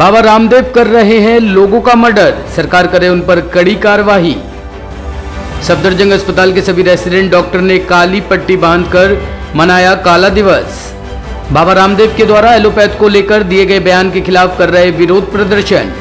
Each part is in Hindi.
बाबा रामदेव कर रहे हैं लोगों का मर्डर, सरकार करे उन पर कड़ी कार्रवाई। सफदरजंग अस्पताल के सभी रेसिडेंट डॉक्टर ने काली पट्टी बांधकर मनाया काला दिवस। बाबा रामदेव के द्वारा एलोपैथ को लेकर दिए गए बयान के खिलाफ कर रहे विरोध प्रदर्शन।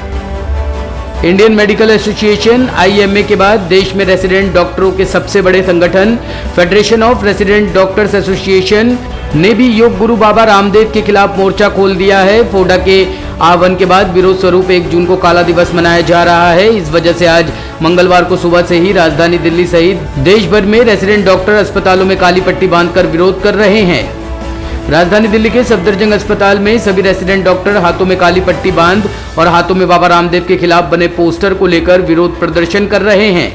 इंडियन मेडिकल एसोसिएशन IMA के बाद देश में रेसिडेंट डॉक्टरों के सबसे बड़े संगठन federation of resident doctors association ने भी योग गुरु बाबा रामदेव के खिलाफ मोर्चा खोल दिया है। फोडा के आह्वान के बाद विरोध स्वरूप 1 जून को काला दिवस मनाया जा रहा है। इस वजह से आज मंगलवार को सुबह से ही राजधानी दिल्ली सहित देश भर में रेसिडेंट डॉक्टर अस्पतालों में काली पट्टी बांधकर विरोध कर रहे हैं। राजधानी दिल्ली के सफदरजंग अस्पताल में सभी रेसिडेंट डॉक्टर हाथों में काली पट्टी बांध और हाथों में बाबा रामदेव के खिलाफ बने पोस्टर को लेकर विरोध प्रदर्शन कर रहे हैं।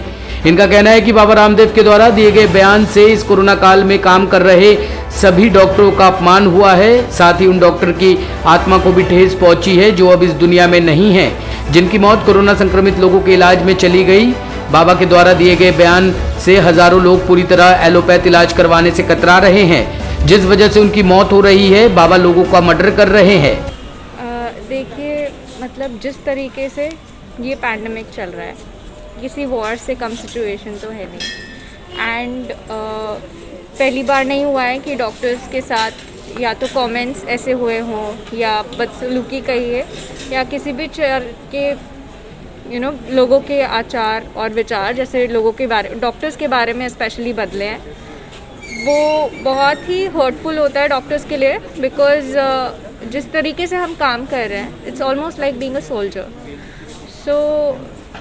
इनका कहना है कि बाबा रामदेव के द्वारा दिए गए बयान से इस कोरोना काल में काम कर रहे सभी डॉक्टरों का अपमान हुआ है। साथ ही उन डॉक्टर की आत्मा को भी ठेस पहुंची है जो अब इस दुनिया में नहीं है, जिनकी मौत कोरोना संक्रमित लोगों के इलाज में चली गई। बाबा के द्वारा दिए गए बयान से हजारों लोग पूरी तरह एलोपैथ इलाज करवाने से कतरा रहे हैं, जिस वजह से उनकी मौत हो रही है। बाबा लोगों का मर्डर कर रहे हैं। देखिए, मतलब जिस तरीके से ये पैंडमिक चल रहा है, किसी वॉर से कम सिचुएशन तो है नहीं। एंड पहली बार नहीं हुआ है कि डॉक्टर्स के साथ या तो कमेंट्स ऐसे हुए हों या बदसलूकी कहिए या किसी भी के लोगों के आचार और विचार जैसे लोगों के बारे डॉक्टर्स के बारे में स्पेशली बदले हैं। वो बहुत ही हर्टफुल होता है डॉक्टर्स के लिए, बिकॉज जिस तरीके से हम काम कर रहे हैं it's almost like being a soldier. So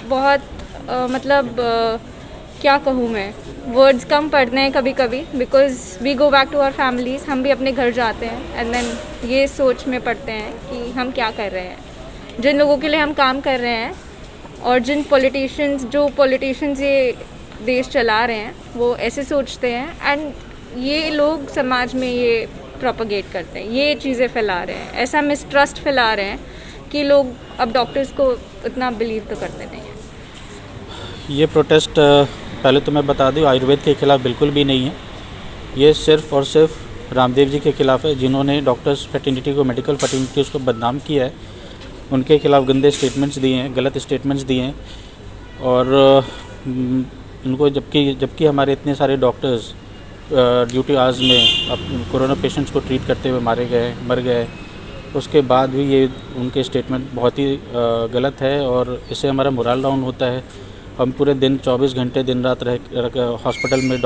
बहुत क्या कहूँ मैं, वर्ड्स कम पढ़ते हैं कभी कभी, because we go back to our families. हम भी अपने घर जाते हैं एंड देन ये सोच में पड़ते हैं कि हम क्या कर रहे हैं, जिन लोगों के लिए हम काम कर रहे हैं और जिन पॉलिटिशियंस ये देश चला रहे हैं वो ऐसे सोचते हैं एंड ये लोग समाज में ये प्रोपगेट करते हैं, ये चीज़ें फैला रहे हैं, ऐसा मिसट्रस्ट फैला रहे हैं कि लोग अब डॉक्टर्स को उतना बिलीव तो करते नहीं हैं। ये प्रोटेस्ट पहले तो मैं बता दूं आयुर्वेद के खिलाफ बिल्कुल भी नहीं है। ये सिर्फ और सिर्फ रामदेव जी के खिलाफ है, जिन्होंने डॉक्टर्स फैटर्निटी को, मेडिकल फैटर्निटी उसको बदनाम किया है। उनके खिलाफ गंदे स्टेटमेंट्स दिए हैं, गलत स्टेटमेंट्स दिए हैं और उनको जबकि हमारे इतने सारे डॉक्टर्स ड्यूटी आवर्स में अब कोरोना पेशेंट्स को ट्रीट करते हुए मर गए, उसके बाद भी ये उनके स्टेटमेंट बहुत ही गलत है और इससे हमारा मोरल डाउन होता है। हम पूरे दिन 24 घंटे दिन रात रह हॉस्पिटल में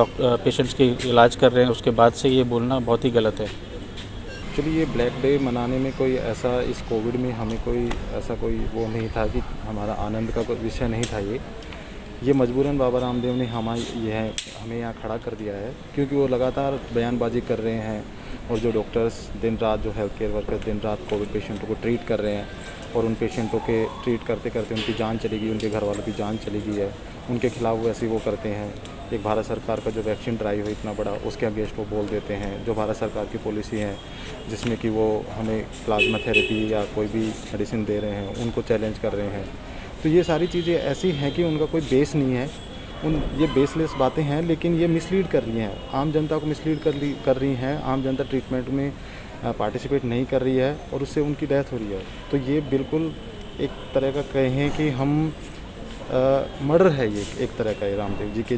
पेशेंट्स की इलाज कर रहे हैं, उसके बाद से ये बोलना बहुत ही गलत है। एक्चुअली ये ब्लैक डे मनाने में कोई ऐसा, इस कोविड में हमें कोई ऐसा कोई वो नहीं था कि हमारा आनंद का कोई विषय नहीं था। ये मजबूरन बाबा रामदेव ने हमें यहाँ खड़ा कर दिया है, क्योंकि वो लगातार बयानबाजी कर रहे हैं और जो डॉक्टर्स दिन रात, जो हेल्थ केयर वर्कर्स दिन रात कोविड पेशेंटों को ट्रीट कर रहे हैं और उन पेशेंटों के ट्रीट करते करते उनकी जान चली गई, उनके घर वालों की जान चली गई है, उनके खिलाफ वो ऐसे वो करते हैं। एक भारत सरकार का जो वैक्सीन ड्राइव है इतना बड़ा, उसके अगेंस्ट वो बोल देते हैं। जो भारत सरकार की पॉलिसी है जिसमें कि वो हमें प्लाज्मा थेरेपी या कोई भी मेडिसिन दे रहे हैं, उनको चैलेंज कर रहे हैं। तो ये सारी चीज़ें ऐसी हैं कि उनका कोई बेस नहीं है, ये बेसलेस बातें हैं, लेकिन ये मिसलीड कर रही हैं, आम जनता को मिसलीड कर रही हैं। आम जनता ट्रीटमेंट में पार्टिसिपेट नहीं कर रही है और उससे उनकी डेथ हो रही है। तो ये बिल्कुल एक तरह का कहें कि हम मर्डर है, ये एक तरह का रामदेव जी के।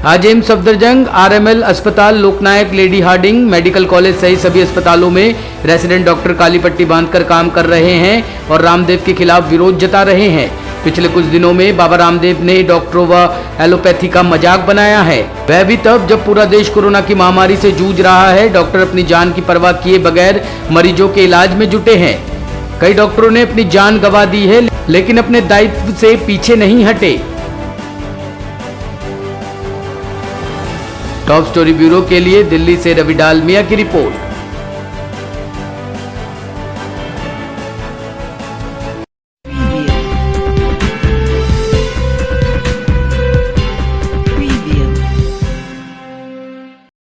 आज एम्स सफदरजंग, RML अस्पताल, लोकनायक, लेडी हार्डिंग मेडिकल कॉलेज सहित सभी अस्पतालों में रेसिडेंट डॉक्टर काली पट्टी बांधकर काम कर रहे हैं और रामदेव के खिलाफ विरोध जता रहे हैं। पिछले कुछ दिनों में बाबा रामदेव ने डॉक्टरों व एलोपैथी का मजाक बनाया है, वह भी तब जब पूरा देश कोरोना की महामारी से जूझ रहा है। डॉक्टर अपनी जान की परवाह किए बगैर मरीजों के इलाज में जुटे हैं। कई डॉक्टरों ने अपनी जान गंवा दी है, लेकिन अपने दायित्व से पीछे नहीं हटे। टॉप स्टोरी ब्यूरो के लिए दिल्ली से रवि डालमिया की रिपोर्ट।